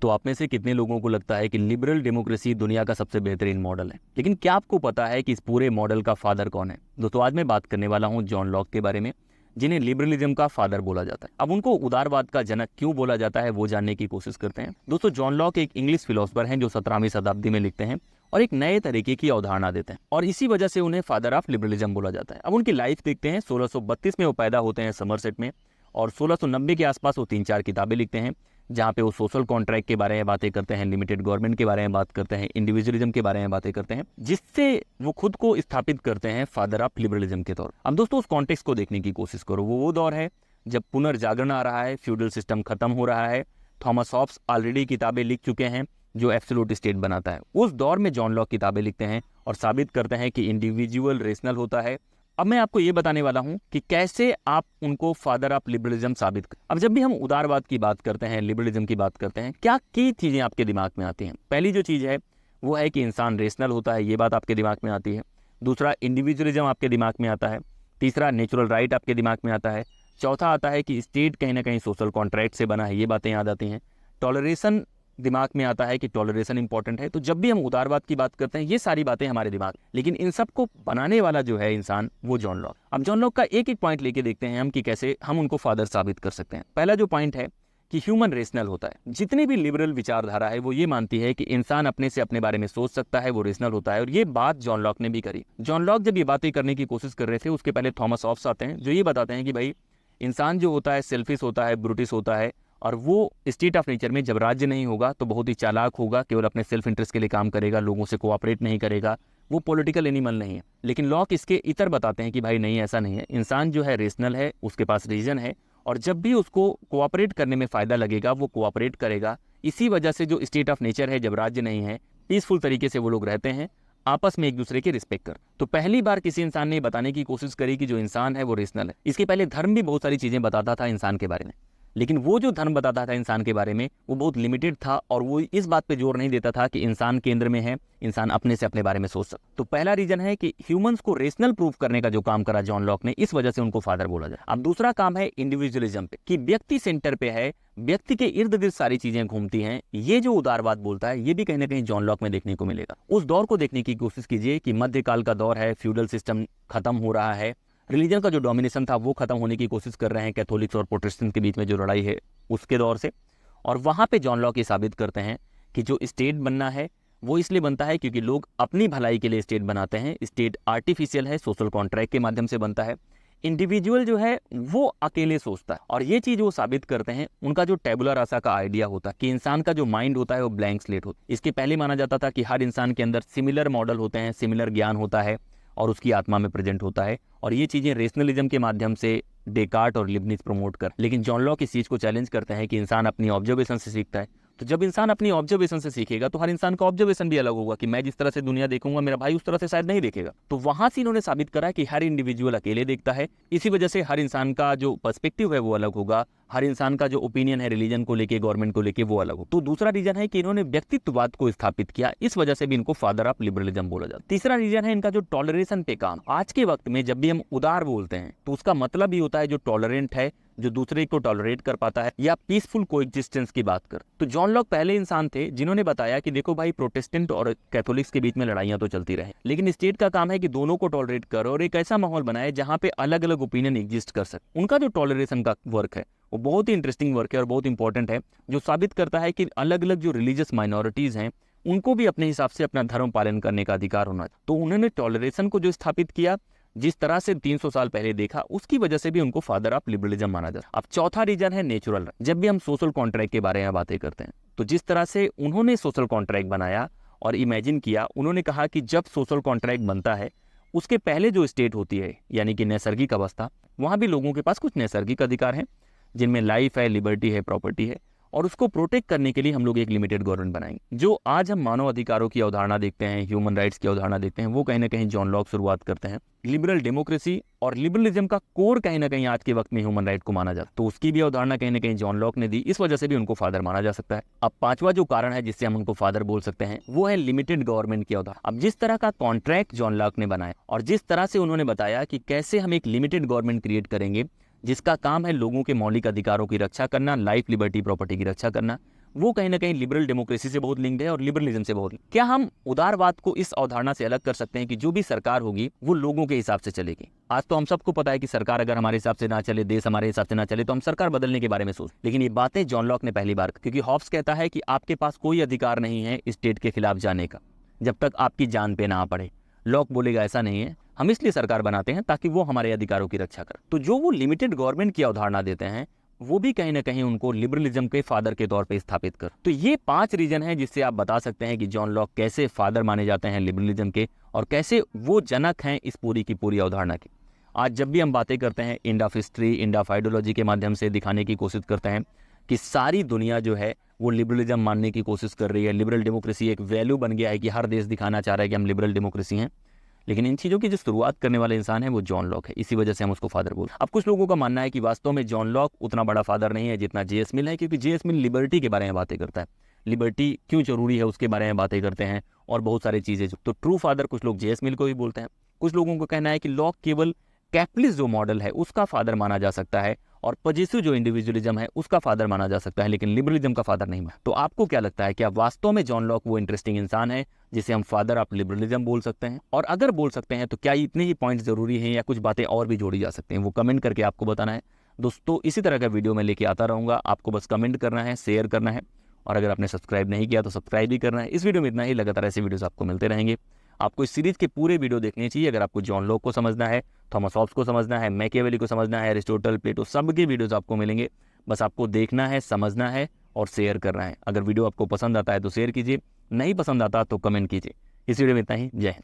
दोस्तों, आप में से कितने लोगों को लगता है कि लिबरल डेमोक्रेसी दुनिया का सबसे बेहतरीन मॉडल है? लेकिन क्या आपको पता है कि इस पूरे मॉडल का फादर कौन है? दोस्तों, आज मैं बात करने वाला हूं जॉन लॉक के बारे में, जिन्हें लिबरलिज्म का फादर बोला जाता है। अब उनको उदारवाद का जनक क्यों बोला जाता है, वो जानने की कोशिश करते हैं। दोस्तों, जॉन लॉक एक इंग्लिश फिलोसफर हैं जो 17वीं शताब्दी में लिखते हैं और एक नए तरीके की अवधारणा देते हैं, और इसी वजह से उन्हें फादर ऑफ लिबरलिज्म बोला जाता है। अब उनकी लाइफ देखते हैं। 1632 में वो पैदा होते हैं समरसेट में, और 1690 के आसपास वो 3-4 किताबें लिखते हैं, जहाँ पे वो सोशल कॉन्ट्रैक्ट के बारे में बातें करते हैं, लिमिटेड गवर्नमेंट के बारे में बात करते हैं, इंडिविजुअलिज्म के बारे में बातें करते हैं, जिससे वो खुद को स्थापित करते हैं फादर ऑफ लिबरलिज्म के तौर। अब दोस्तों, उस कॉन्टेक्स्ट को देखने की कोशिश करो। वो दौर है जब पुनर्जागरण आ रहा है, फ्यूडल सिस्टम खत्म हो रहा है। थॉमस हॉब्स ऑलरेडी किताबें लिख चुके हैं जो एब्सोल्यूट स्टेट बनाता है। उस दौर में जॉन लॉक किताबें लिखते हैं और साबित करते हैं कि इंडिविजुअल रेशनल होता है। अब मैं आपको ये बताने वाला हूं कि कैसे आप उनको फादर ऑफ लिबरलिज्म साबित कर। अब जब भी हम उदारवाद की बात करते हैं, लिबरलिज्म की बात करते हैं, क्या की चीजें आपके दिमाग में आती हैं? पहली जो चीज है वो है कि इंसान रेशनल होता है, ये बात आपके दिमाग में आती है। दूसरा, इंडिविजुअलिज्म आपके दिमाग में आता है। तीसरा, नेचुरल राइट आपके दिमाग में आता है। चौथा आता है कि स्टेट कहीं ना कहीं सोशल कॉन्ट्रैक्ट से बना है, ये बातें याद आती हैं। टॉलरेशन दिमाग में आता है कि टॉलरेशन इंपॉर्टेंट है। तो जब भी हम उदारवाद की बात करते हैं, ये सारी बातें हमारे दिमाग, लेकिन इन सबको बनाने वाला जो है इंसान, वो जॉन लॉक। अब जॉन लॉक का एक एक पॉइंट लेके देखते हैं हम कि कैसे हम उनको फादर साबित कर सकते हैं। पहला जो पॉइंट है कि ह्यूमन रेशनल होता है। जितनी भी लिबरल विचारधारा है वो ये मानती है कि इंसान अपने से अपने बारे में सोच सकता है, वो रेशनल होता है, और ये बात जॉन लॉक ने भी करी। जॉन लॉक जब ये बातें करने की कोशिश कर रहे थे, उसके पहले थॉमस हॉब्स आते हैं जो ये बताते हैं कि भाई, इंसान जो होता है सेल्फिश होता है, ब्रूटिश होता है, और वो स्टेट ऑफ नेचर में जब राज्य नहीं होगा तो बहुत ही चालाक होगा, केवल अपने सेल्फ इंटरेस्ट के लिए काम करेगा, लोगों से कोऑपरेट नहीं करेगा, वो पॉलिटिकल एनिमल नहीं है। लेकिन लॉक इसके इतर बताते हैं कि भाई नहीं, ऐसा नहीं है। इंसान जो है रेशनल है, उसके पास रीजन है, और जब भी उसको कोऑपरेट करने में फायदा लगेगा वो कोऑपरेट करेगा। इसी वजह से जो स्टेट ऑफ नेचर है, जब राज्य नहीं है, पीसफुल तरीके से वो लोग रहते हैं, आपस में एक दूसरे की रिस्पेक्ट कर। तो पहली बार किसी इंसान ने बताने की कोशिश करी कि जो इंसान है वो रेशनल है। इसके पहले धर्म भी बहुत सारी चीजें बताता था इंसान के बारे में, लेकिन वो जो धर्म बताता था इंसान के बारे में वो बहुत लिमिटेड था, और वो इस बात पे जोर नहीं देता था कि इंसान केंद्र में है, इंसान अपने से अपने बारे में सोच सकता। तो पहला रीजन है कि ह्यूमंस को रेशनल प्रूफ करने का जो काम करा जॉन लॉक ने, इस वजह से उनको फादर बोला जाए। अब दूसरा काम है इंडिविजुअलिज्म पे, कि व्यक्ति सेंटर पे है, व्यक्ति के इर्द गिर्द सारी चीजें घूमती हैं। ये जो उदारवाद बोलता है, ये भी कहीं ना कहीं जॉन लॉक में देखने को मिलेगा। उस दौर को देखने की कोशिश कीजिए कि मध्यकाल का दौर है, फ्यूडल सिस्टम खत्म हो रहा है, रिलीजन का जो डोमिनेशन था वो खत्म होने की कोशिश कर रहे हैं, कैथोलिक्स और प्रोटेस्टेंट के बीच में जो लड़ाई है उसके दौर से। और वहां पे जॉन लॉक ये साबित करते हैं कि जो स्टेट बनना है वो इसलिए बनता है क्योंकि लोग अपनी भलाई के लिए स्टेट बनाते हैं। स्टेट आर्टिफिशियल है, सोशल कॉन्ट्रैक्ट के माध्यम से बनता है। इंडिविजुअल जो है वो अकेले सोचता है, और ये चीज वो साबित करते हैं। उनका जो टेबुला रासा का आइडिया होता है कि इंसान का जो माइंड होता है वो ब्लैंक स्लेट होता है। इसके पहले माना जाता था कि हर इंसान के अंदर सिमिलर मॉडल होते हैं, सिमिलर ज्ञान होता है, और उसकी आत्मा में प्रेजेंट होता है, और ये चीजें रेशनलिज्म के माध्यम से डेकार्ट और लिबनिज प्रमोट कर। लेकिन जॉन लॉक इस चीज को चैलेंज करते हैं कि इंसान अपनी ऑब्जर्वेशन से सीखता है। तो जब इंसान अपनी ऑब्जर्वेशन से सीखेगा तो हर इंसान का ऑब्जर्वेशन भी अलग होगा, कि मैं जिस तरह से दुनिया देखूंगा मेरा भाई उस तरह से शायद नहीं देखेगा। तो वहां से इन्होंने साबित करा कि हर इंडिविजुअल अकेले देखता है, इसी वजह से हर इंसान का जो पर्सपेक्टिव है वो अलग होगा, हर इंसान का जो ओपिनियन है रिलीजन को लेके, गवर्नमेंट को लेके, वो अलग हो। तो दूसरा रीजन है कि इन्होंने व्यक्तित्ववाद को स्थापित किया, इस वजह से भी इनको फादर ऑफ लिबरलिज्म बोला जाता है। तीसरा रीजन है इनका जो टॉलरेशन पे काम। आज के वक्त में जब भी हम उदार बोलते हैं तो उसका मतलब ही होता है जो टॉलरेंट है, जो दूसरे को टॉलरेट कर पाता है, या पीसफुल कोएग्जिस्टेंस की बात कर। तो जॉन लॉक पहले इंसान थे जिन्होंने बताया कि देखो भाई, प्रोटेस्टेंट और कैथोलिक्स के बीच में लड़ाइयां तो चलती रहे, लेकिन स्टेट का काम है कि दोनों को टॉलरेट करो और एक ऐसा माहौल बनाए जहां पे अलग अलग ओपिनियन एग्जिस्ट कर सके। उनका जो टॉलरेशन का वर्क है वो बहुत ही इंटरेस्टिंग वर्क है और बहुत इंपॉर्टेंट है, जो साबित करता है कि अलग अलग जो रिलीजियस माइनॉरिटीज हैं उनको भी अपने हिसाब से अपना धर्म पालन करने का अधिकार होना। तो उन्होंने टॉलरेशन को जो स्थापित किया, जिस तरह से 300 साल पहले देखा, उसकी वजह से भी उनको फादर ऑफ लिबरलिज्म माना जाता है। अब चौथा रीजन है नेचुरल। जब भी हम सोशल कॉन्ट्रैक्ट के बारे में बातें करते हैं तो जिस तरह से उन्होंने सोशल कॉन्ट्रैक्ट बनाया और इमेजिन किया, उन्होंने कहा कि जब सोशल कॉन्ट्रैक्ट बनता है उसके पहले जो स्टेट होती है, यानी कि नैसर्गिक अवस्था, वहां भी लोगों के पास कुछ नैसर्गिक अधिकार हैं जिनमें लाइफ है, लिबर्टी है, प्रॉपर्टी है, और उसको प्रोटेक्ट करने के लिए हम लोग एक लिमिटेड गवर्नमेंट बनाएंगे। जो आज हम मानव अधिकारों की अवधारणा देखते हैं, ह्यूमन राइट्स की अवधारणा देखते हैं, वो कहीं ना कहीं जॉन लॉक शुरुआत करते हैं। लिबरल डेमोक्रेसी और लिबरलिज्म का कोर कहीं ना कहीं आज के वक्त में ह्यूमन राइट को माना जाता है, तो उसकी भी अवधारणा कहीं ना कहीं जॉन लॉक ने दी, इस वजह से भी उनको फादर माना जा सकता है। अब पांचवा जो कारण है जिससे हम उनको फादर बोल सकते हैं वो है लिमिटेड गवर्नमेंट की अवधारणा। अब जिस तरह का कॉन्ट्रैक्ट जॉन लॉक ने बनाया और जिस तरह से उन्होंने बताया कि कैसे हम एक लिमिटेड गवर्नमेंट क्रिएट करेंगे जिसका काम है लोगों के मौलिक अधिकारों की रक्षा करना, लाइफ, लिबर्टी, प्रॉपर्टी की रक्षा करना, वो कहीं ना कहीं लिबरल डेमोक्रेसी से बहुत लिंक्ड है और लिबरलिज्म से बहुत। क्या हम उदारवाद को इस अवधारणा से अलग कर सकते हैं कि जो भी सरकार होगी वो लोगों के हिसाब से चलेगी? आज तो हम सबको पता है कि सरकार अगर हमारे हिसाब से ना चले, देश हमारे हिसाब से ना चले, तो हम सरकार बदलने के बारे में सोच, लेकिन ये बातें जॉन लॉक ने पहली बार, क्योंकि हॉब्स कहता है कि आपके पास कोई अधिकार नहीं है स्टेट के खिलाफ जाने का जब तक आपकी जान पे ना पड़े। लॉक बोलेगा ऐसा नहीं है, हम इसलिए सरकार बनाते हैं ताकि वो हमारे अधिकारों की रक्षा करे। तो जो वो लिमिटेड गवर्नमेंट की अवधारणा देते हैं वो भी कहीं ना कहीं उनको लिबरलिज्म के फादर के तौर पे स्थापित कर। तो ये 5 रीजन है जिससे आप बता सकते हैं कि जॉन लॉक कैसे फादर माने जाते हैं लिबरलिज्म के, और कैसे वो जनक हैं इस पूरी की पूरी अवधारणा के। आज जब भी हम बातें करते हैं end of history, end of ideology के माध्यम से दिखाने की कोशिश करते हैं कि सारी दुनिया जो है वो लिबरलिज्म मानने की कोशिश कर रही है। लिबरल डेमोक्रेसी एक वैल्यू बन गया है कि हर देश दिखाना चाह रहा है कि हम लिबरल डेमोक्रेसी हैं। लेकिन इन चीज़ों की जो शुरुआत करने वाला इंसान है वो जॉन लॉक है, इसी वजह से हम उसको फादर बोलते हैं। अब कुछ लोगों का मानना है कि वास्तव में जॉन लॉक उतना बड़ा फादर नहीं है जितना जे एस मिल है, क्योंकि जे एस मिल लिबर्टी के बारे में बातें करता है, लिबर्टी क्यों जरूरी है उसके बारे में बातें करते हैं और बहुत सारी चीज़ें। तो ट्रू फादर कुछ लोग जे एस मिल को ही बोलते हैं। कुछ लोगों को कहना है कि लॉक केवल कैपिटलिस्ट जो मॉडल है उसका फादर माना जा सकता है और पॉजिटिव जो इंडिविजुअलिज्म है उसका फादर माना जा सकता है, लेकिन लिबरलिज्म का फादर नहीं माना। तो आपको क्या लगता है कि आप वास्तव में जॉन लॉक वो इंटरेस्टिंग इंसान है जिसे हम फादर ऑफ लिबरलिज्म बोल सकते हैं? और अगर बोल सकते हैं तो क्या इतने ही पॉइंट जरूरी हैं या कुछ बातें और भी जोड़ी जा सकती हैं? वो कमेंट करके आपको बताना है। दोस्तों इसी तरह का वीडियो मैं लेके आता रहूंगा, आपको बस कमेंट करना है, शेयर करना है, और अगर आपने सब्सक्राइब नहीं किया तो सब्सक्राइब भी करना है। इस वीडियो में इतना ही, लगातार ऐसे वीडियोस आपको मिलते रहेंगे। आपको इस सीरीज के पूरे वीडियो देखने चाहिए। अगर आपको जॉन लॉक को समझना है, थॉमस हॉब्स को समझना है, मैकियावेली को समझना है, एरिस्टोटल, प्लेटो, सबके वीडियोस आपको मिलेंगे। बस आपको देखना है, समझना है और शेयर करना है। अगर वीडियो आपको पसंद आता है तो शेयर कीजिए, नहीं पसंद आता तो कमेंट कीजिए। इस वीडियो में इतना ही। जय हिंद।